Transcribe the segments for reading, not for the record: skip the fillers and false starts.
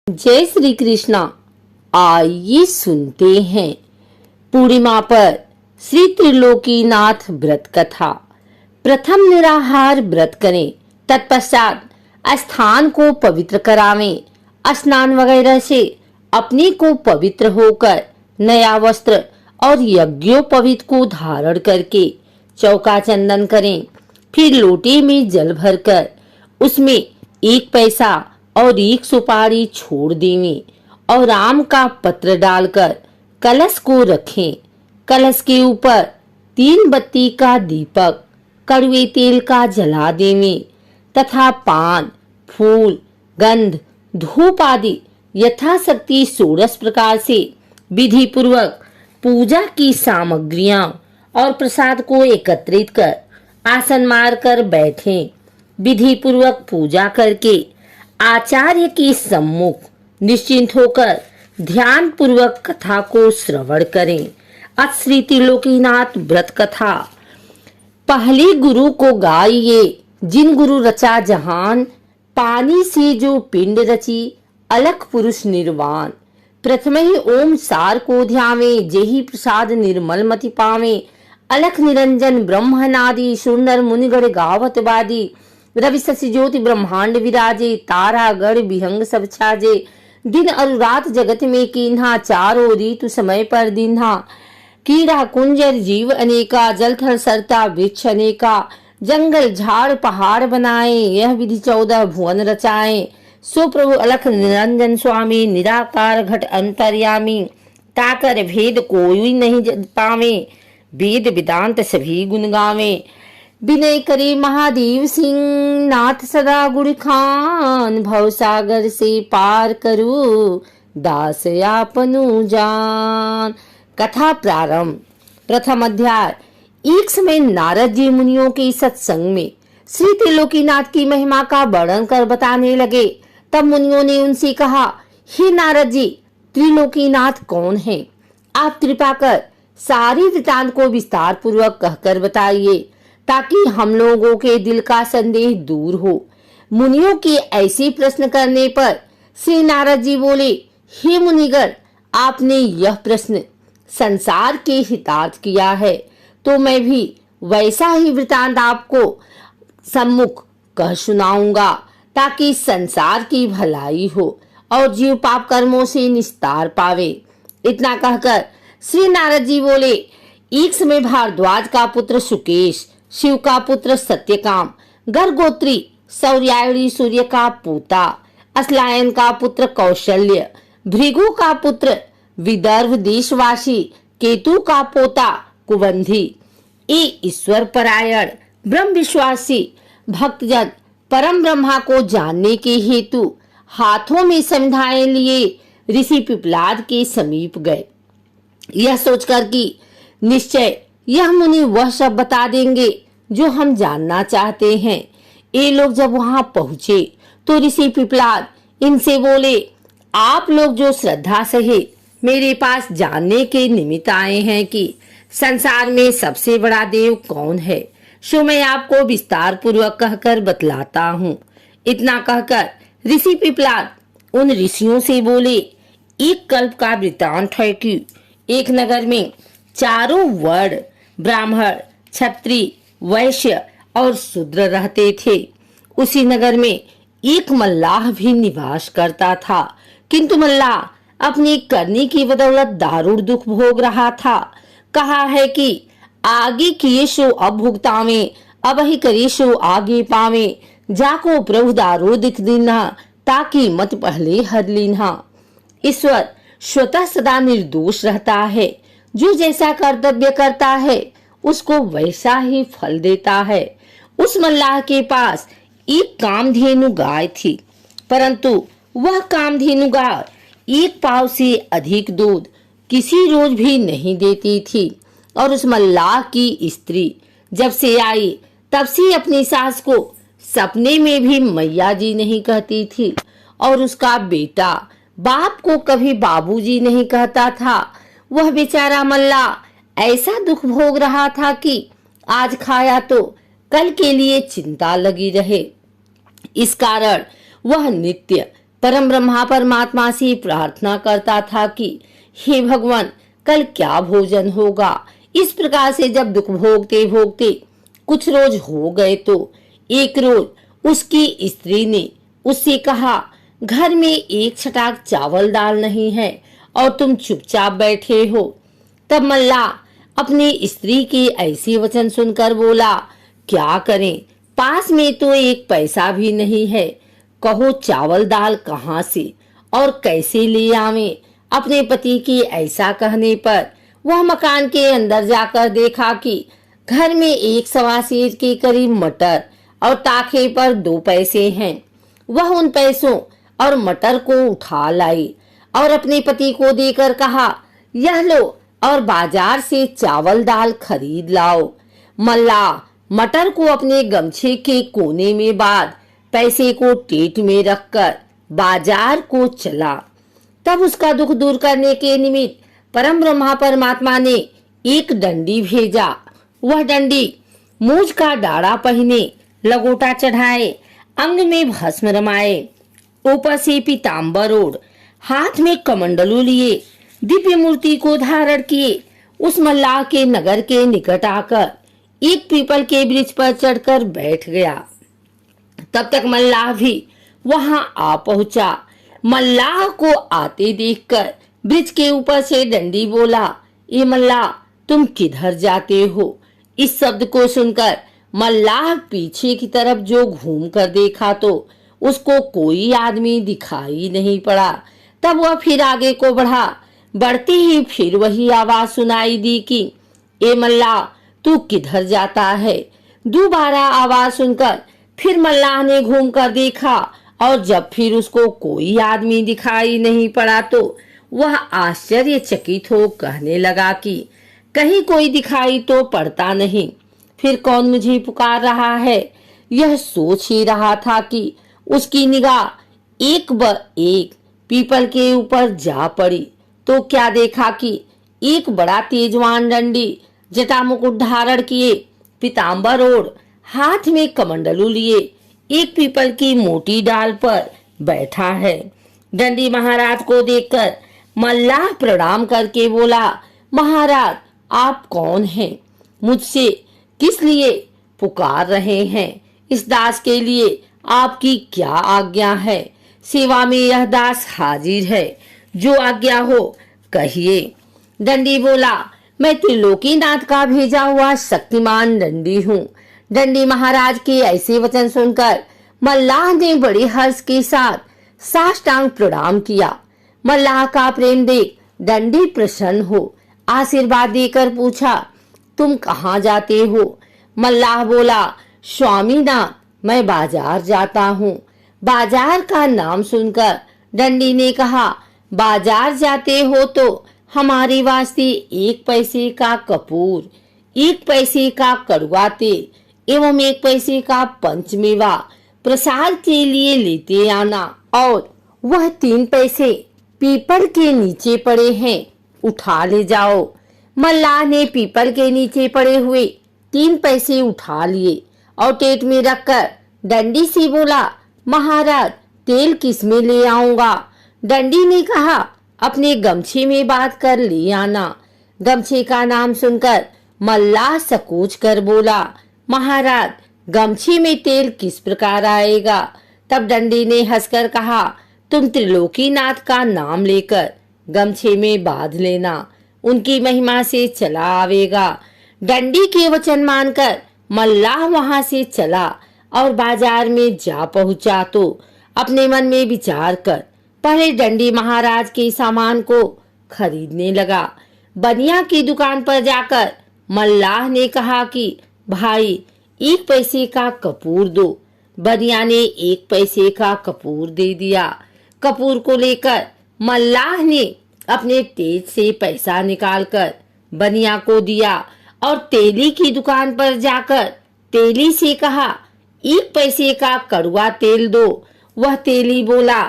जय श्री कृष्णा। आइए सुनते हैं पूर्णिमा पर श्री त्रिलोकीनाथ व्रत कथा। प्रथम निराहार व्रत करें, तत्पश्चात स्थान को पवित्र करावें। स्नान वगैरह से अपने को पवित्र होकर नया वस्त्र और यज्ञोपवीत को धारण करके चौका चंदन करें। फिर लोटे में जल भरकर उसमें 1 पैसा और 1 सुपारी छोड़ देवें और आम का पत्र डालकर कलश को रखें। कलश के ऊपर 3 बत्ती का दीपक कड़वे तेल का जला देवें तथा पान, फूल, गंध, धूप आदि यथाशक्ति 16 प्रकार से विधि पूर्वक पूजा की सामग्रियां और प्रसाद को एकत्रित कर आसन मार कर बैठें। विधि पूर्वक पूजा करके आचार्य के सम्मुख निश्चिंत होकर ध्यान पूर्वक कथा को श्रवण करें। आज श्री त्रिलोकीनाथ व्रत कथा। पहले गुरु को गाइए, जिन गुरु रचा जहान, पानी से जो पिंड रची, अलख पुरुष निर्वाण। प्रथम ही ओम सार को ध्यावे, जेहि प्रसाद निर्मल मति पावे। अलख निरंजन ब्रह्मनादि, सुंदर मुनिगण गावत बादी। रवि शशि ज्योति ब्रह्मांड विराजे, तारा गण विहंग सब छाजे। दिन और रात जगत में कीन्हा, चारों ऋतु समय पर दिन्हा। कीड़ा कुंजर जीव अनेका, जल थल सरता वृक्ष अनेका। जंगल झाड़ पहाड़ बनाए, यह विधि 14 भुवन रचाए। सो प्रभु अलख निरंजन स्वामी, निराकार घट अंतर्यामी। ताकर भेद कोई नहीं पावे, वेद वेदांत सभी गुण गावे। विनय करे महादेव सिंह, नाथ सदा गुण खान। भव सागर से पार करू, दास आपनु जान। कथा प्रारंभ। प्रथम अध्याय। एक समय नारद जी मुनियों के सत्संग में श्री त्रिलोकीनाथ की महिमा का वर्णन कर बताने लगे। तब मुनियों ने उनसे कहा, हे नारद जी, त्रिलोकीनाथ कौन है? आप कृपा कर सारी वृतांत को विस्तार पूर्वक कहकर बताइए, ताकि हम लोगों के दिल का संदेह दूर हो। मुनियों के ऐसे प्रश्न करने पर श्री नारद जी बोले, हे मुनिगण, आपने यह प्रश्न संसार के हितार्थ किया है, तो मैं भी वैसा ही वृतांत आपको सम्मुख कह सुनाऊंगा, ताकि संसार की भलाई हो और जीव पाप कर्मों से निस्तार पावे। इतना कहकर श्री नारद जी बोले, एक समय भारद्वाज का पुत्र सुकेश, शिव का पुत्र सत्यकाम, गर्गोत्री सौर्यायणी सूर्य का पोता, अस्लायन का पुत्र कौशल्य, भृगु का पुत्र विदर्भ देशवासी, केतु का पोता कुबंधी, ये ईश्वर परायण ब्रह्म विश्वासी भक्तजन परम ब्रह्मा को जानने के हेतु हाथों में समिधाएं लिए ऋषि पिपलाद के समीप गए। यह सोचकर कि निश्चय यह मुनि वह सब बता देंगे जो हम जानना चाहते हैं। ये लोग जब वहां पहुंचे तो ऋषि पिपलाद इनसे बोले, आप लोग जो श्रद्धा सहित मेरे पास जानने के निमित्त आए हैं कि संसार में सबसे बड़ा देव कौन है, सो मैं आपको विस्तार पूर्वक कहकर बतलाता हूँ। इतना कहकर ऋषि पिपलाद उन ऋषियों से बोले, एक कल्प का वृत्तांत है कि एक नगर में चारों वर्ण ब्राह्मण, क्षत्रिय, वैश्य और शूद्र रहते थे। उसी नगर में एक मल्लाह भी निवास करता था, किंतु मल्लाह अपनी करनी की बदौलत दारुण दुख भोग रहा था। कहा है कि आगे किए सो अब भुगतावे, अब ही करे सो आगे पावे। जाको प्रभु दारू दिख दीना, ताकि मत पहले हर लीना। ईश्वर स्वतः सदा निर्दोष रहता है, जो जैसा कर्तव्य करता है उसको वैसा ही फल देता है। उस मल्लाह के पास एक कामधेनु गाय थी, परंतु वह कामधेनु गाय 1 पाव से अधिक दूध किसी रोज भी नहीं देती थी। और उस मल्लाह की स्त्री जब से आई तब से अपनी सास को सपने में भी मैया जी नहीं कहती थी, और उसका बेटा बाप को कभी बाबूजी नहीं कहता था। वह बेचारा मल्लाह ऐसा दुख भोग रहा था कि आज खाया तो कल के लिए चिंता लगी रहे। इस कारण वह नित्य परम ब्रह्मा परमात्मा से प्रार्थना करता था कि हे भगवान, कल क्या भोजन होगा। इस प्रकार से जब दुख भोगते भोगते कुछ रोज हो गए तो एक रोज उसकी स्त्री ने उससे कहा, घर में एक छटाक चावल दाल नहीं है और तुम चुपचाप बैठे हो। तब मल्लाह अपनी स्त्री के ऐसे वचन सुनकर बोला, क्या करें, पास में तो एक पैसा भी नहीं है। कहो चावल दाल कहाँ से और कैसे ले आवें। अपने पति के ऐसा कहने पर वह मकान के अंदर जाकर देखा कि घर में एक सवा सेर के करीब मटर और ताखे पर 2 पैसे हैं। वह उन पैसों और मटर को उठा लाई और अपने पति को देकर कहा, यह लो और बाजार से चावल दाल खरीद लाओ। मल्लाह मटर को अपने गमछे के कोने में बांध पैसे को टेट में रखकर बाजार को चला। तब उसका दुख दूर करने के निमित्त परम ब्रह्मा परमात्मा ने एक डंडी भेजा। वह डंडी मूंछ का डाढ़ा पहने, लगोटा चढ़ाए, अंग में भस्म रमाए, ऊपर से पीताम्बर ओढ़, हाथ में कमंडलू लिए, दिव्य मूर्ति को धारण किए, उस मल्लाह के नगर के निकट आकर एक पीपल के वृक्ष पर चढ़कर बैठ गया। तब तक मल्लाह भी वहां आ पहुंचा। मल्लाह को आते देखकर वृक्ष के ऊपर से डंडी बोला, ये मल्लाह, तुम किधर जाते हो। इस शब्द को सुनकर मल्लाह पीछे की तरफ जो घूम कर देखा तो उसको कोई आदमी दिखाई नहीं पड़ा। तब वह फिर आगे को बढ़ा। बढ़ते ही फिर वही आवाज सुनाई दी कि ए मल्लाह, तू किधर जाता है। दोबारा आवाज सुनकर फिर मल्लाह ने घूम कर देखा और जब फिर उसको कोई आदमी दिखाई नहीं पड़ा तो वह आश्चर्यचकित हो कहने लगा कि कहीं कोई दिखाई तो पड़ता नहीं, फिर कौन मुझे पुकार रहा है। यह सोच ही रहा था कि उसकी निगाह एक पीपल के ऊपर जा पड़ी तो क्या देखा कि एक बड़ा तेजवान डंडी, जटा मुकुट धारण किए, पीताम्बर ओढ़, हाथ में कमंडलू लिए, एक पीपल की मोटी डाल पर बैठा है। डंडी महाराज को देखकर मल्लाह प्रणाम करके बोला, महाराज आप कौन हैं, मुझसे किस लिए पुकार रहे हैं। इस दास के लिए आपकी क्या आज्ञा है। सेवा में यह दास हाजिर है, जो आज्ञा हो कहिए। डंडी बोला, मैं त्रिलोकीनाथ का भेजा हुआ शक्तिमान डंडी हूँ। डंडी महाराज के ऐसे वचन सुनकर मल्लाह ने बड़े हर्ष के साथ साष्टांग प्रणाम किया। मल्लाह का प्रेम देख डंडी प्रसन्न हो आशीर्वाद देकर पूछा, तुम कहाँ जाते हो। मल्लाह बोला, स्वामी नाथ, मैं बाजार जाता हूँ। बाजार का नाम सुनकर डंडी ने कहा, बाजार जाते हो तो हमारे वास्ते 1 पैसे का कपूर, 1 पैसे का कड़वा तेल एवं 1 पैसे का पंचमेवा प्रसाद के लिए लेते आना, और वह 3 पैसे पीपल के नीचे पड़े हैं, उठा ले जाओ। मल्लाह ने पीपल के नीचे पड़े हुए 3 पैसे उठा लिए और टेट में रखकर डंडी से बोला, महाराज तेल किस में ले आऊंगा। डंडी ने कहा, अपने गमछे में बांध कर ले आना। गमछे का नाम सुनकर मल्लाह सकूच कर बोला, महाराज गमछे में तेल किस प्रकार आएगा। तब डंडी ने हंसकर कहा, तुम त्रिलोकीनाथ का नाम लेकर गमछे में बांध लेना, उनकी महिमा से चला आवेगा। डंडी के वचन मानकर मल्लाह वहां से चला और बाजार में जा पहुंचा तो अपने मन में विचार कर पहले डंडी महाराज के सामान को खरीदने लगा। बनिया की दुकान पर जाकर मल्लाह ने कहा कि भाई 1 पैसे का कपूर दो। बनिया ने 1 पैसे का कपूर दे दिया। कपूर को लेकर मल्लाह ने अपने तेज से पैसा निकालकर बनिया को दिया और तेली की दुकान पर जाकर तेली से कहा, 1 पैसे का कड़वा तेल दो। वह तेली बोला,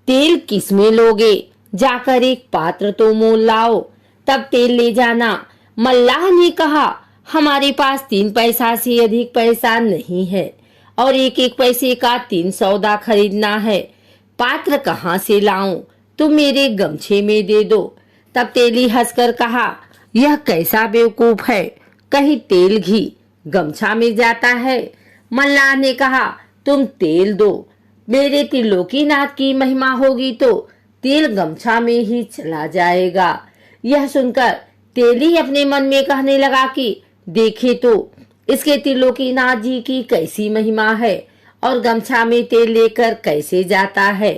तेल किस में लोगे, जाकर एक पात्र तो मोल लाओ, तब तेल ले जाना। मल्लाह ने कहा, हमारे पास 3 पैसा से अधिक पैसा नहीं है और 1-1 पैसे का 3 सौदा खरीदना है। पात्र कहाँ से लाऊं, तुम मेरे गमछे में दे दो। तब तेली हंसकर कहा, यह कैसा बेवकूफ है, कहीं तेल घी गमछा में जाता है। मल्लाह ने कहा, तुम तेल दो, मेरे त्रिलोकीनाथ की महिमा होगी तो तेल गमछा में ही चला जाएगा। यह सुनकर तेली अपने मन में कहने लगा कि देखे तो इसके त्रिलोकीनाथ जी की कैसी महिमा है और गमछा में तेल लेकर कैसे जाता है।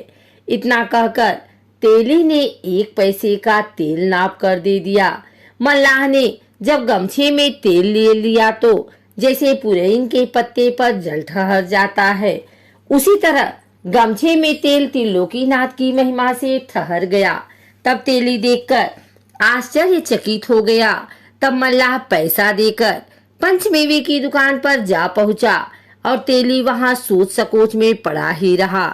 इतना कहकर तेली ने 1 पैसे का तेल नाप कर दे दिया। मल्लाह ने जब गमछे में तेल ले लिया तो जैसे पुरैन के पत्ते पर जल ठहर जाता है, उसी तरह गमछे में तेल त्रिलोकीनाथ की महिमा से ठहर गया। तब तेली देखकर आश्चर्यचकित हो गया। तब मल्लाह पैसा देकर पंचमेवे की दुकान पर जा पहुंचा और तेली वहां सोच सकोच में पड़ा ही रहा।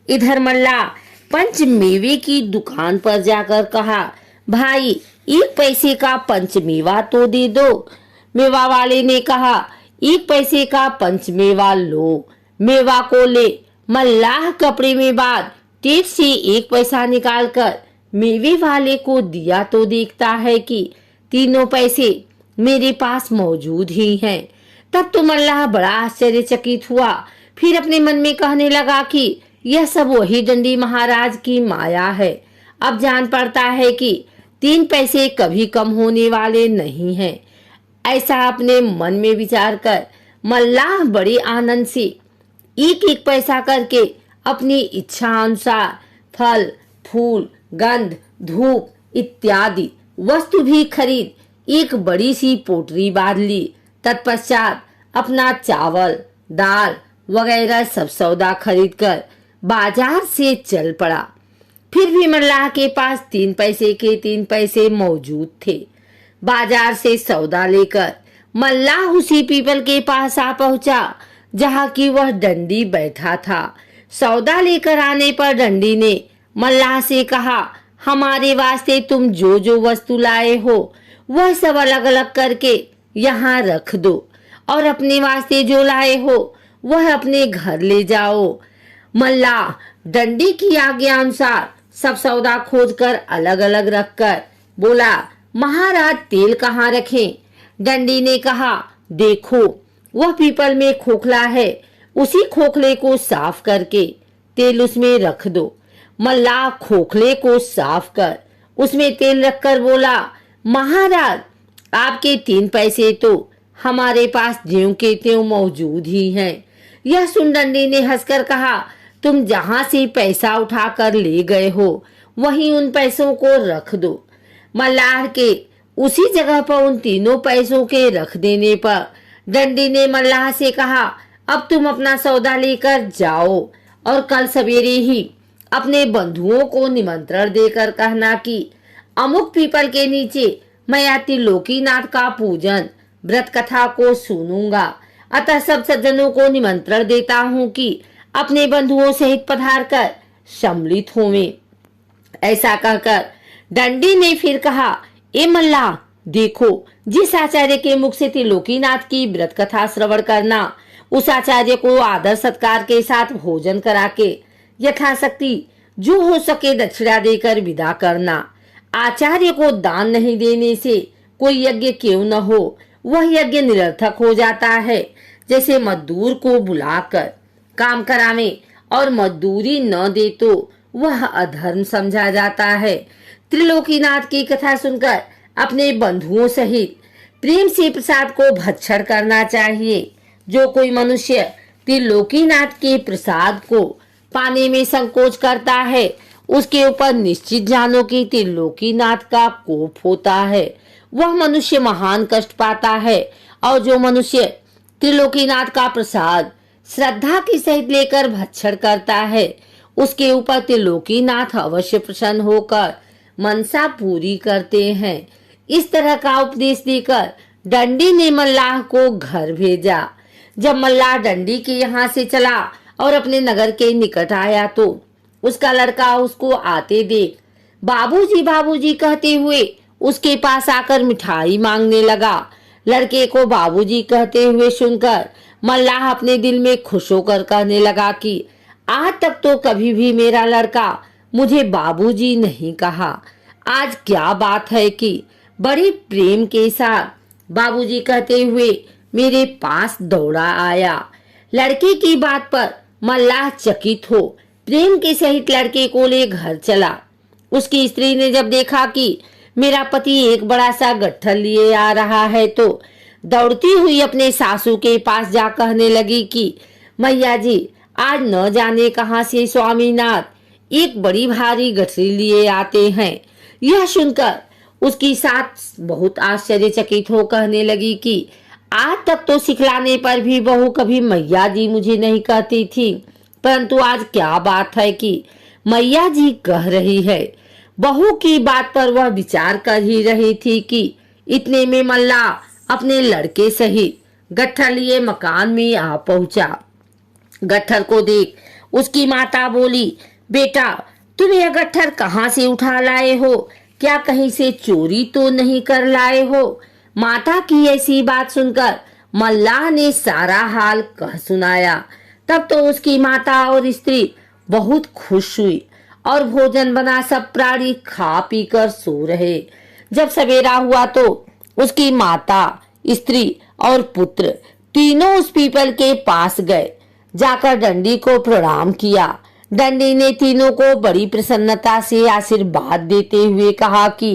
इधर मल्लाह पंचमेवे की दुकान पर जाकर कहा, भाई 1 पैसे का पंचमेवा तो दे दो। मेवा वाले ने कहा, 1 पैसे का पंचमेवा लो। मेवा को ले मल्लाह कपड़े में बाद टेप से 1 पैसा निकालकर मेवे वाले को दिया तो देखता है कि तीनों पैसे मेरे पास मौजूद ही हैं। तब तो मल्लाह बड़ा आश्चर्यचकित हुआ। फिर अपने मन में कहने लगा कि यह सब वही डंडी महाराज की माया है। अब जान पड़ता है कि 3 पैसे कभी कम होने वाले नहीं हैं। ऐसा अपने मन में विचार कर मल्लाह बड़े आनंद से 1-1 पैसा करके अपनी इच्छा अनुसार फल, फूल, गंध, धूप इत्यादि वस्तु भी खरीद एक बड़ी सी पोटली बांध ली। तत्पश्चात अपना चावल, दाल वगैरह सब सौदा खरीद कर बाजार से चल पड़ा। फिर भी मल्लाह के पास 3 पैसे के 3 पैसे मौजूद थे। बाजार से सौदा लेकर मल्लाह उसी पीपल के पास आ पहुंचा जहां की वह डंडी बैठा था। सौदा लेकर आने पर डंडी ने मल्लाह से कहा, हमारे वास्ते तुम जो जो वस्तु लाए हो वह सब अलग अलग करके यहाँ रख दो और अपने वास्ते जो लाए हो वह अपने घर ले जाओ। मल्लाह डंडी की आज्ञा अनुसार सब सौदा खोजकर अलग अलग रखकर बोला, महाराज तेल कहाँ रखें? डंडी ने कहा, देखो वह पीपल में खोखला है, उसी खोखले को साफ करके तेल उसमें रख दो। मल्लाह खोखले को साफ कर उसमें तेल रखकर बोला, महाराज आपके 3 पैसे तो हमारे पास ज्यों के त्यों मौजूद ही हैं। यह सुन डंडी ने हंसकर कहा, तुम जहां से पैसा उठाकर ले गए हो वहीं उन पैसों को रख दो। मल्लाह के उसी जगह पर उन तीनों पैसों के रख देने पर डंडी ने मल्लाह से कहा, अब तुम अपना सौदा लेकर जाओ और कल सवेरे ही अपने बंधुओं को निमंत्रण देकर कहना कि अमुक पीपल के नीचे मैं त्रिलोकीनाथ का पूजन व्रत कथा को सुनूंगा। अतः सब सज्जनों को निमंत्रण देता हूँ कि अपने बंधुओं सहित पधार कर सम्मिलित होवें। ऐसा कहकर डंडी ने फिर कहा, ए मल्लाह देखो, जिस आचार्य के मुख से त्रिलोकीनाथ की व्रत कथा श्रवण करना, उस आचार्य को आदर सत्कार के साथ भोजन करा के यथाशक्ति जो हो सके दक्षिणा देकर विदा करना। आचार्य को दान नहीं देने से कोई यज्ञ क्यों न हो, वह यज्ञ निरर्थक हो जाता है। जैसे मजदूर को बुलाकर काम करावे और मजदूरी न दे तो वह अधर्म समझा जाता है। त्रिलोकीनाथ की कथा सुनकर अपने बंधुओं सहित प्रेम से प्रसाद को भक्षण करना चाहिए। जो कोई मनुष्य त्रिलोकीनाथ के प्रसाद को पाने में संकोच करता है, उसके ऊपर निश्चित जानो कि त्रिलोकीनाथ का कोप होता है। वह मनुष्य महान कष्ट पाता है। और जो मनुष्य त्रिलोकीनाथ का प्रसाद श्रद्धा के सहित लेकर भक्षण करता है, उसके ऊपर त्रिलोकीनाथ अवश्य प्रसन्न होकर मनसा पूरी करते हैं। इस तरह का उपदेश देकर डंडी ने मल्लाह को घर भेजा। जब मल्लाह डंडी के यहाँ से चला और अपने नगर के निकट आया तो उसका लड़का उसको आते देख बाबूजी बाबूजी कहते हुए उसके पास आकर मिठाई मांगने लगा। लड़के को बाबूजी कहते हुए सुनकर मल्लाह अपने दिल में खुश होकर कहने लगा कि आज तक तो कभी भी मेरा लड़का मुझे बाबूजी नहीं कहा। आज क्या बात है कि बड़े प्रेम के साथ बाबूजी कहते हुए मेरे पास दौड़ा आया। लड़के की बात पर मल्लाह चकित हो प्रेम के सहित लड़के को ले घर चला। उसकी स्त्री ने जब देखा कि मेरा पति एक बड़ा सा गट्ठर लिए आ रहा है तो दौड़ती हुई अपने सासू के पास जा कहने लगी कि मैया जी, आज न जाने कहां से स्वामीनाथ एक बड़ी भारी गठरी लिए आते हैं। यह सुनकर उसकी सास बहुत आश्चर्यचकित हो कहने लगी कि आज तक तो सिखलाने पर भी बहू कभी मैया जी मुझे नहीं कहती थी, परंतु आज क्या बात है कि मैया जी कह रही है। बहू की बात पर वह विचार कर ही रही थी कि इतने में मल्लाह अपने लड़के सहित गट्ठर लिए मकान में आ पहुंचा। गट्ठर को देख उसकी माता बोली, बेटा तुम यह गट्ठर कहाँ से उठा लाए हो? क्या कहीं से चोरी तो नहीं कर लाए हो? माता की ऐसी बात सुनकर मल्लाह ने सारा हाल कह सुनाया। तब तो उसकी माता और स्त्री बहुत खुश हुई और भोजन बना सब प्राणी खा पी कर सो रहे। जब सवेरा हुआ तो उसकी माता, स्त्री और पुत्र तीनों उस पीपल के पास गए। जाकर डंडी को प्रणाम किया। डंडी ने तीनों को बड़ी प्रसन्नता से आशीर्वाद देते हुए कहा कि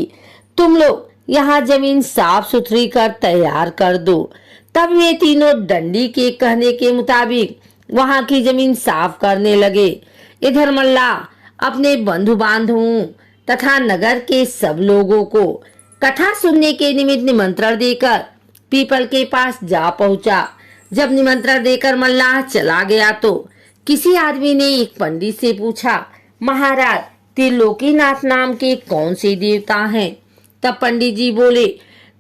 तुम लोग यहाँ जमीन साफ सुथरी कर तैयार कर दो। तब वे तीनों डंडी के कहने के मुताबिक वहाँ की जमीन साफ करने लगे। इधर मल्लाह अपने बंधु बांधवों तथा नगर के सब लोगों को कथा सुनने के निमित्त निमंत्रण देकर पीपल के पास जा पहुंचा। जब निमंत्रण देकर मल्लाह चला गया तो किसी आदमी ने एक पंडित से पूछा, महाराज त्रिलोकीनाथ नाम के कौन से देवता हैं? तब पंडित जी बोले,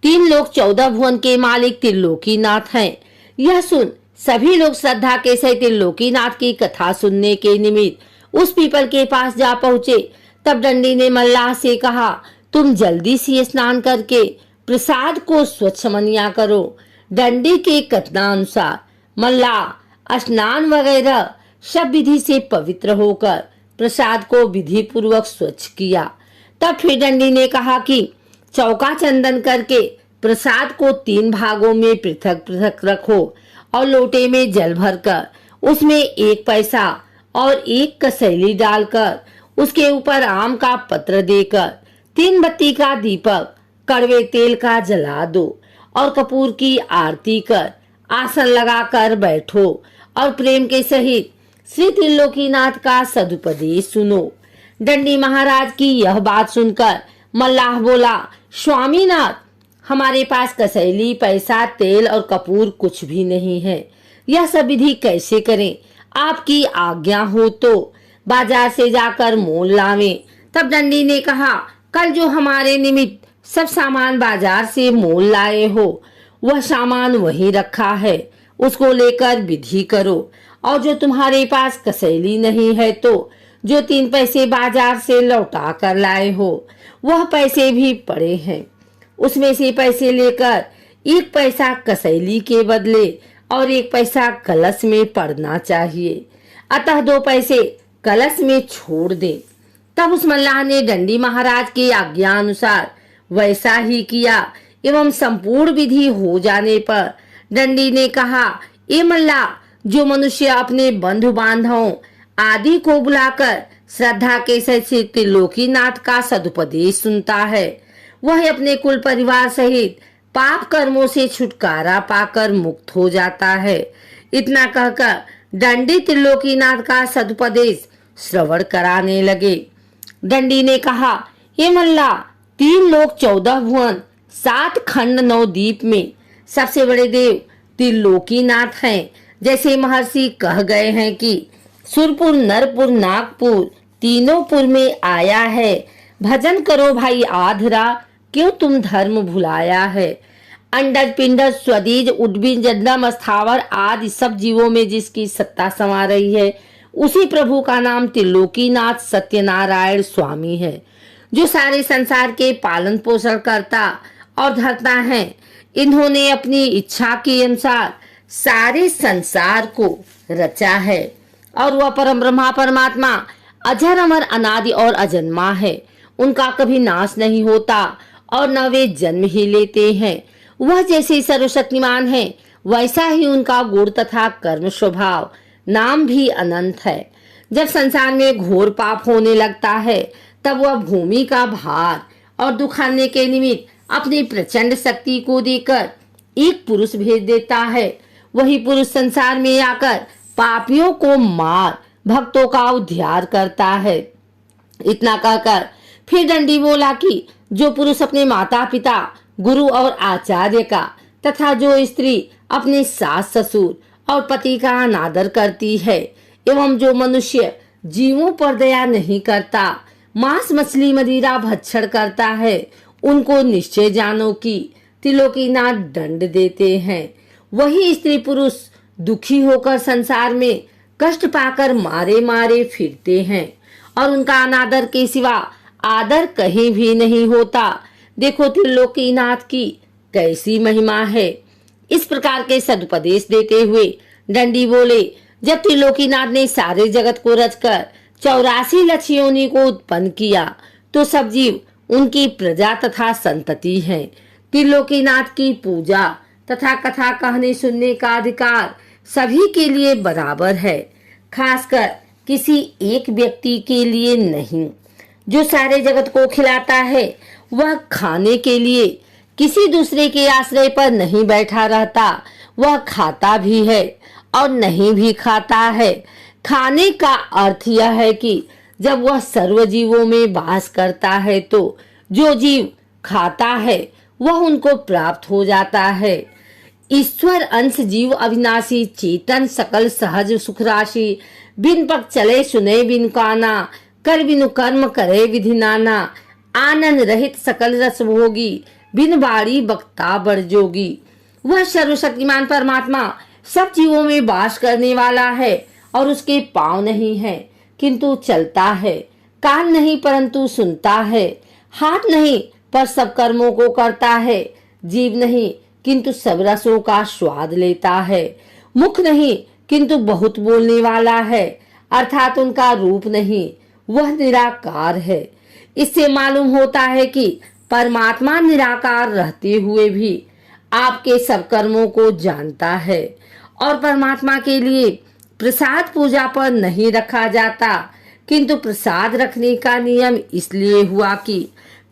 3 लोग 14 भुवन के मालिक त्रिलोकीनाथ हैं। यह सुन सभी लोग श्रद्धा के सहित त्रिलोकीनाथ की कथा सुनने के निमित्त उस पीपल के पास जा पहुंचे। तब डंडी ने मल्लाह से कहा, तुम जल्दी से स्नान करके प्रसाद को स्वच्छ मनिया करो। डंडी के कथनानुसार मल्लाह स्नान वगैरह सब विधि से पवित्र होकर प्रसाद को विधि पूर्वक स्वच्छ किया। तब फिर डंडी ने कहा कि चौका चंदन करके प्रसाद को 3 भागों में पृथक पृथक रखो और लोटे में जल भरकर उसमें 1 पैसा और 1 कसैली डालकर उसके ऊपर आम का पत्र देकर 3 बत्ती का दीपक कड़वे तेल का जला दो और कपूर की आरती कर आसन लगाकर बैठो और प्रेम के सहित श्री त्रिलोकीनाथ का सदुपदेश सुनो। डंडी महाराज की यह बात सुनकर मल्लाह बोला, स्वामीनाथ हमारे पास कसैली, पैसा, तेल और कपूर कुछ भी नहीं है। यह सब विधि कैसे करें? आपकी आज्ञा हो तो बाजार से जाकर मोल लावें। तब डंडी ने कहा, कल जो हमारे निमित्त सब सामान बाजार से मोल लाए हो वह सामान वहीं रखा है, उसको लेकर विधि करो। और जो तुम्हारे पास कसैली नहीं है तो जो 3 पैसे बाजार से लौटा कर लाए हो वह पैसे भी पड़े हैं, उसमें से पैसे लेकर 1 पैसा कसैली के बदले और 1 पैसा कलश में पड़ना चाहिए। अतः 2 पैसे कलश में छोड़ दे। तब उस मल्लाह ने डंडी महाराज की आज्ञा अनुसार वैसा ही किया एवं संपूर्ण विधि हो जाने पर डंडी ने कहा, ए मल्लाह, जो मनुष्य अपने बंधु बांधवों आदि को बुलाकर श्रद्धा के सहित त्रिलोकीनाथ का सदुपदेश सुनता है वह अपने कुल परिवार सहित पाप कर्मों से छुटकारा पाकर मुक्त हो जाता है। इतना कहकर डंडी त्रिलोकीनाथ का सदुपदेश श्रवण कराने लगे। डंडी ने कहा, हे मल्ला, 3 लोक 14 भुवन 7 खंड 9 द्वीप में सबसे बड़े देव त्रिलोकीनाथ हैं। जैसे महर्षि कह गए हैं कि सुरपुर, नरपुर, नागपुर तीनों पुर में आया है। भजन करो भाई आधरा, क्यों तुम धर्म भुलाया है। अंडज, पिंडज, स्वदीज, उद्भिज, जन्म, स्थावर आदि सब जीवों में जिसकी सत्ता समा रही है उसी प्रभु का नाम त्रिलोकीनाथ सत्यनारायण स्वामी है, जो सारे संसार के पालन पोषण करता और धरता है। इन्होंने अपनी इच्छा के अनुसार सारे संसार को रचा है और वह परम ब्रह्मा परमात्मा अजर अमर अनादि और अजन्मा है। उनका कभी नाश नहीं होता और न वे जन्म ही लेते हैं। वह जैसे सर्वशक्तिमान है वैसा ही उनका गुण तथा कर्म स्वभाव नाम भी अनंत है। जब संसार में घोर पाप होने लगता है तब वह भूमि का भार और दुखाने के निमित्त अपनी प्रचंड शक्ति को देकर एक पुरुष भेज देता है। वही पुरुष संसार में आकर पापियों को मार भक्तों का उद्धार करता है। इतना कहकर फिर दंडी बोला कि जो पुरुष अपने माता पिता गुरु और आचार्य का तथा जो स्त्री अपने सास ससुर और पति का अनादर करती है एवं जो मनुष्य जीवों पर दया नहीं करता, मांस मछली मदिरा भक्षण करता है, उनको निश्चय जानो कि त्रिलोकीनाथ दंड देते हैं। वही स्त्री पुरुष दुखी होकर संसार में कष्ट पाकर मारे मारे फिरते हैं और उनका अनादर के सिवा आदर कहीं भी नहीं होता। देखो त्रिलोकीनाथ की कैसी महिमा है। इस प्रकार के सदुपदेश देते हुए दंडी बोले, जब त्रिलोकीनाथ ने सारे जगत को रचकर 84 लक्ष योनि को उत्पन्न किया तो सब जीव उनकी प्रजा तथा संतति है। त्रिलोकीनाथ की पूजा तथा कथा कहने सुनने का अधिकार सभी के लिए बराबर है, खासकर किसी एक व्यक्ति के लिए नहीं। जो सारे जगत को खिलाता है वह खाने के लिए किसी दूसरे के आश्रय पर नहीं बैठा रहता, वह खाता भी है और नहीं भी खाता है। खाने का अर्थ यह है कि जब वह सर्व जीवों में वास करता है तो जो जीव खाता है वह उनको प्राप्त हो जाता है। ईश्वर अंश जीव अविनाशी चेतन सकल सहज सुख राशि, बिन पग चले सुने बिन काना, कर बिनु कर्म करे विधि नाना, आनंद रहित सकल रस भोगी, बिन बाड़ी बक्ता बड़ जोगी। वह सर्वशक्तिमान परमात्मा सब जीवों में वास करने वाला है और उसके पांव नहीं है किंतु चलता है, कान नहीं परंतु सुनता है, हाथ नहीं पर सब कर्मों को करता है, जीभ नहीं किंतु सब रसों का स्वाद लेता है, मुख नहीं किंतु बहुत बोलने वाला है, अर्थात उनका रूप नहीं, वह निराकार है। इससे मालूम होता है कि परमात्मा निराकार रहते हुए भी आपके सब कर्मों को जानता है और परमात्मा के लिए प्रसाद पूजा पर नहीं रखा जाता, किंतु प्रसाद रखने का नियम इसलिए हुआ कि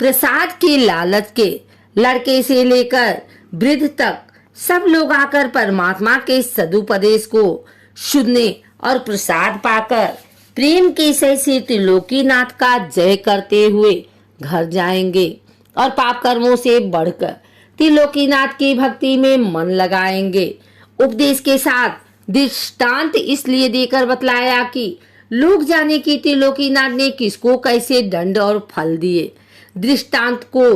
प्रसाद के लालच के लड़के से लेकर वृद्ध तक सब लोग आकर परमात्मा के सदुपदेश को सुनने और प्रसाद पाकर प्रेम के सह से त्रिलोकीनाथ का जय करते हुए घर जाएंगे और पाप कर्मों से बढ़कर त्रिलोकीनाथ की भक्ति में मन लगाएंगे। उपदेश के साथ दृष्टांत इसलिए देकर बतलाया कि लोग जाने कि त्रिलोकीनाथ ने किसको कैसे दंड और फल दिए। दृष्टांत को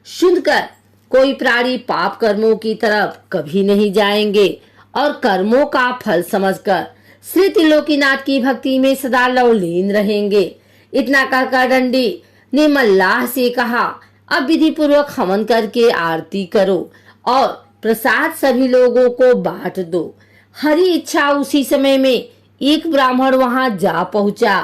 सुनकर कोई प्राणी पाप कर्मों की तरफ कभी नहीं जाएंगे और कर्मों का फल समझकर श्री त्रिलोकीनाथ की भक्ति में सदा लवलीन रहेंगे। इतना कहकर दंडी ने मल्लाह से कहा, अब विधि पूर्वक हवन करके आरती करो और प्रसाद सभी लोगों को बांट दो। हरि इच्छा उसी समय में एक ब्राह्मण वहां जा पहुंचा।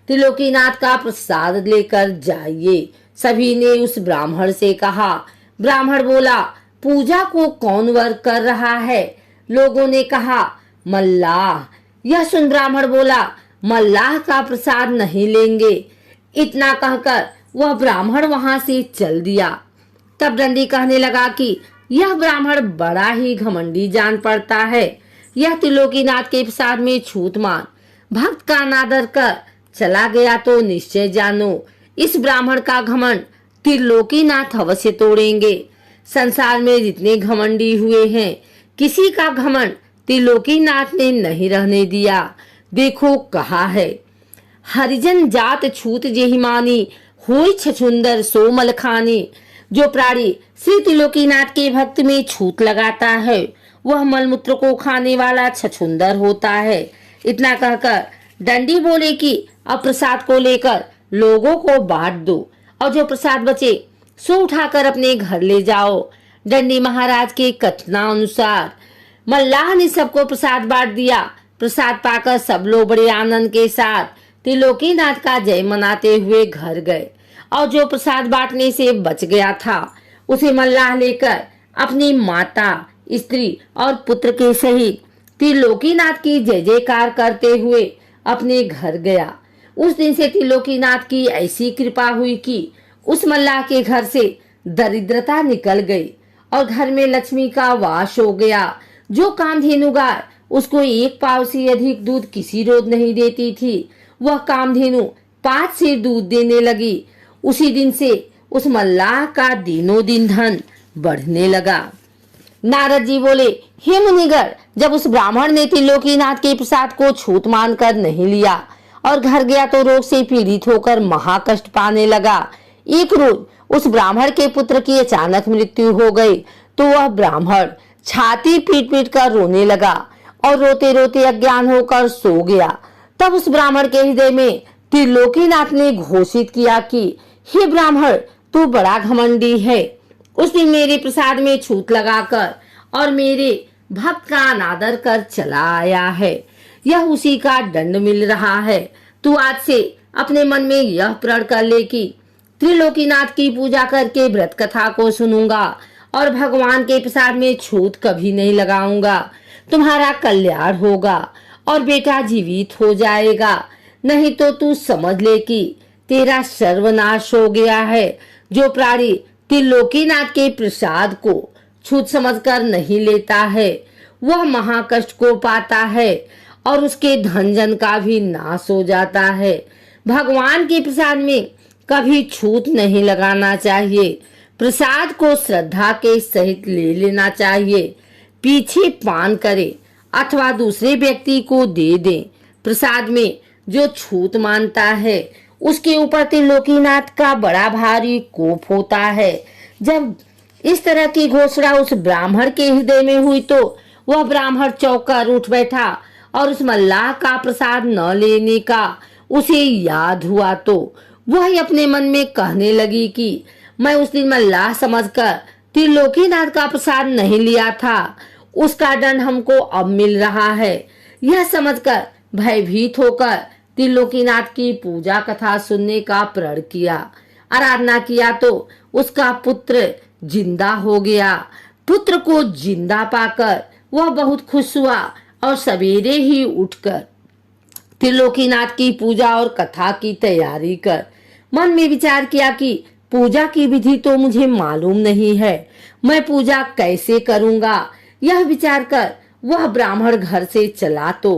त्रिलोकीनाथ का प्रसाद लेकर जाइए, सभी ने उस ब्राह्मण से कहा। ब्राह्मण बोला, पूजा को कौन वर्ग कर रहा है? लोगों ने कहा, मल्लाह। यह सुन ब्राह्मण बोला, मल्लाह का प्रसाद नहीं लेंगे। इतना कहकर वह ब्राह्मण वहां से चल दिया। तब दंडी कहने लगा कि यह ब्राह्मण बड़ा ही घमंडी जान पड़ता है। यह त्रिलोकीनाथ के प्रसाद में छूत मार भक्त का अनादर कर चला गया तो निश्चय जानो इस ब्राह्मण का घमंड त्रिलोकीनाथ अवश्य तोड़ेंगे। संसार में जितने घमंडी हुए हैं किसी का घमंड त्रिलोकीनाथ ने नहीं रहने दिया। देखो कहा है, हरिजन जात छूत जेहि मानी, होई छछुंदर सो मल खानी। जो प्राणी श्री त्रिलोकीनाथ के भक्त में छूत लगाता है वह मलमूत्र को खाने वाला छछुंदर होता है। इतना कहकर दंडी बोले कि अब प्रसाद को लेकर लोगों को बांट दो और जो प्रसाद बचे सो उठाकर अपने घर ले जाओ। दंडी महाराज के कथनानुसार मल्लाह ने सबको प्रसाद बांट दिया। प्रसाद पाकर सब लोग बड़े आनंद के साथ त्रिलोकीनाथ का जय मनाते हुए घर गए और जो प्रसाद बांटने से बच गया था उसे मल्लाह लेकर अपनी माता, स्त्री और पुत्र के सहित त्रिलोकीनाथ की जय जयकार करते हुए अपने घर गया। उस दिन से त्रिलोकीनाथ की ऐसी कृपा हुई कि उस मल्लाह के घर से दरिद्रता निकल गई और घर में लक्ष्मी का वास हो गया। जो कामधेनु गाय उसको 1 पाव से अधिक दूध किसी रोज नहीं देती थी, वह कामधेनु 5 सेर दूध देने लगी। उसी दिन से उस मल्लाह का दिनों दिन धन बढ़ने लगा। नारद जी बोले, हे मुनिगर, जब उस ब्राह्मण ने त्रिलोकीनाथ के प्रसाद को छूत मानकर नहीं लिया और घर गया तो रोग से पीड़ित होकर महाकष्ट पाने लगा। एक रोज उस ब्राह्मण के पुत्र की अचानक मृत्यु हो गई तो वह ब्राह्मण छाती पीट पीट कर रोने लगा और रोते रोते अज्ञान होकर सो गया। तब उस ब्राह्मण के हृदय में त्रिलोकीनाथ ने घोषित किया कि हे ब्राह्मण, तू बड़ा घमंडी है। उसने मेरे प्रसाद में छूत लगाकर और मेरे भक्त का अनादर कर चला आया है। यह उसी का दंड मिल रहा है। तू आज से अपने मन में यह प्रण कर ले कि त्रिलोकीनाथ की पूजा करके व्रत कथा को सुनूंगा और भगवान के प्रसाद में छूत कभी नहीं लगाऊंगा। तुम्हारा कल्याण होगा और बेटा जीवित हो जाएगा, नहीं तो तू समझ ले कि तेरा सर्वनाश हो गया है। जो प्राणी त्रिलोकीनाथ के प्रसाद को छूत समझकर नहीं लेता है वह महाकष्ट को पाता है और उसके धन जन का भी नाश हो जाता है। भगवान के प्रसाद में कभी छूत नहीं लगाना चाहिए। प्रसाद को श्रद्धा के सहित ले लेना चाहिए। पीछे पान करे अथवा दूसरे व्यक्ति को दे दे। प्रसाद में जो छूत मानता है उसके ऊपर त्रिलोकीनाथ का बड़ा भारी कोप होता है। जब इस तरह की घोषणा उस ब्राह्मण के हृदय में हुई तो वह ब्राह्मण चौंकर उठ बैठा और उस मल्लाह का प्रसाद न लेने का उसे याद हुआ तो वह अपने मन में कहने लगी कि मैं उस दिन मल्लाह समझकर त्रिलोकीनाथ का प्रसाद नहीं लिया था, उसका दंड हमको अब मिल रहा है। यह समझकर भयभीत होकर त्रिलोकीनाथ की पूजा कथा सुनने का प्रण किया। आराधना किया तो उसका पुत्र जिंदा हो गया। पुत्र को जिंदा पाकर वह बहुत खुश हुआ और सवेरे ही उठकर त्रिलोकीनाथ की पूजा और कथा की तैयारी कर मन में विचार किया कि पूजा की विधि तो मुझे मालूम नहीं है, मैं पूजा कैसे करूंगा। यह विचार कर वह ब्राह्मण घर से चला तो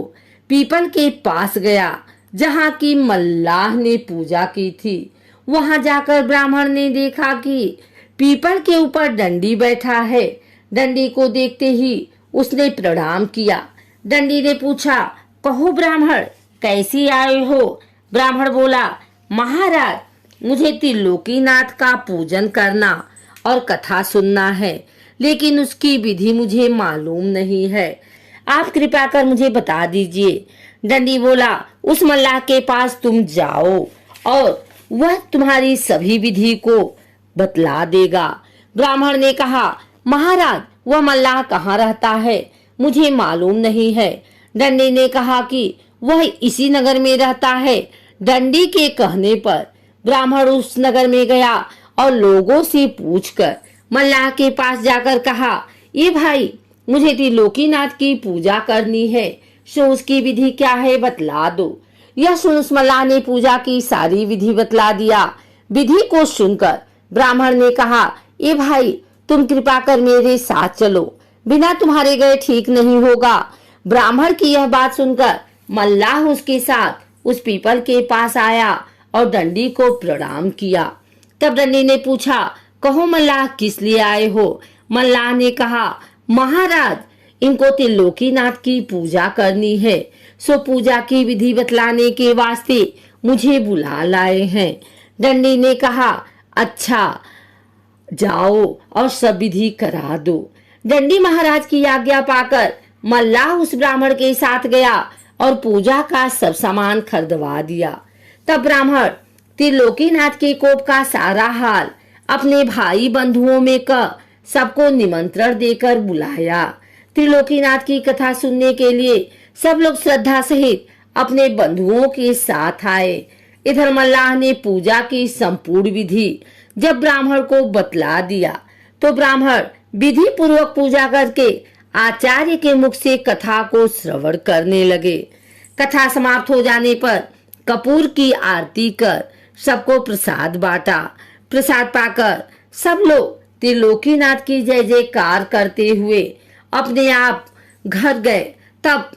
पीपल के पास गया जहाँ की मल्लाह ने पूजा की थी। वहां जाकर ब्राह्मण ने देखा कि पीपल के ऊपर डंडी बैठा है। डंडी को देखते ही उसने प्रणाम किया। डंडी ने पूछा, कहो ब्राह्मण, कैसी आए हो? ब्राह्मण बोला, महाराज, मुझे त्रिलोकीनाथ का पूजन करना और कथा सुनना है, लेकिन उसकी विधि मुझे मालूम नहीं है। आप कृपा कर मुझे बता दीजिए। डंडी बोला, उस मल्लाह के पास तुम जाओ और वह तुम्हारी सभी विधि को बतला देगा। ब्राह्मण ने कहा, महाराज, वह मल्लाह कहाँ रहता है, मुझे मालूम नहीं है। डंडी ने कहा कि वह इसी नगर में रहता है। डंडी के कहने पर ब्राह्मण उस नगर में गया और लोगों से पूछकर मल्लाह के पास जाकर कहा, ये भाई, मुझे त्रिलोकीनाथ की पूजा करनी है, सो उसकी विधि क्या है बतला दो। यह सुन उस मल्लाह ने पूजा की सारी विधि बतला दिया। विधि को सुनकर ब्राह्मण ने कहा, ए भाई, तुम कृपा कर मेरे साथ चलो, बिना तुम्हारे गए ठीक नहीं होगा। ब्राह्मण की यह बात सुनकर मल्लाह उसके साथ उस पीपल के पास आया और डंडी को प्रणाम किया। तब डंडी ने पूछा, कहो मल्लाह, किस लिए आए हो? मल्लाह ने कहा, महाराज, इनको त्रिलोकीनाथ की पूजा करनी है, सो पूजा की विधि बतलाने के वास्ते मुझे बुला लाए हैं। डंडी ने कहा, अच्छा, जाओ और सब विधि करा दो। डंडी महाराज की आज्ञा पाकर मल्लाह उस ब्राह्मण के साथ गया और पूजा का सब सामान खरीदवा दिया। तब ब्राह्मण त्रिलोकीनाथ के कोप का सारा हाल अपने भाई बंधुओं में कह सबको निमंत्रण देकर बुलाया। त्रिलोकीनाथ की कथा सुनने के लिए सब लोग श्रद्धा सहित अपने बंधुओं के साथ आए। इधर मल्लाह ने पूजा की संपूर्ण विधि जब ब्राह्मण को बतला दिया तो ब्राह्मण विधि पूर्वक पूजा करके आचार्य के मुख से कथा को श्रवण करने लगे। कथा समाप्त हो जाने पर कपूर की आरती कर सबको प्रसाद बांटा। प्रसाद पाकर सब लोग त्रिलोकीनाथ की जय जयकार करते हुए अपने आप घर गए। तब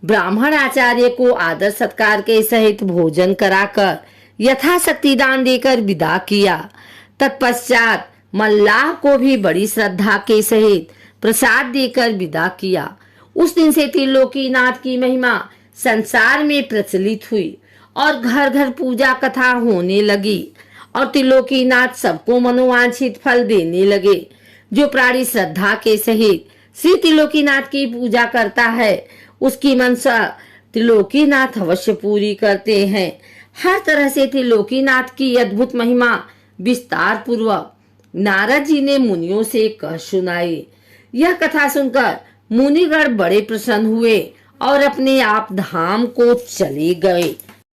ब्राह्मण आचार्य को आदर सत्कार के सहित भोजन कराकर यथाशक्ति दान देकर विदा किया। तत्पश्चात मल्लाह को भी बड़ी श्रद्धा के सहित प्रसाद देकर विदा किया। उस दिन से त्रिलोकीनाथ की महिमा संसार में प्रचलित हुई और घर घर पूजा कथा होने लगी और त्रिलोकीनाथ सबको मनोवांछित फल देने लगे। जो प्राणी श्रद्धा के सहित श्री त्रिलोकीनाथ की पूजा करता है उसकी मनसा त्रिलोकीनाथ अवश्य पूरी करते हैं। हर तरह से त्रिलोकीनाथ की अद्भुत महिमा विस्तार पूर्वक नारद जी ने मुनियों से कह सुनाई। यह कथा सुनकर मुनिगण बड़े प्रसन्न हुए और अपने आप धाम को चले गए।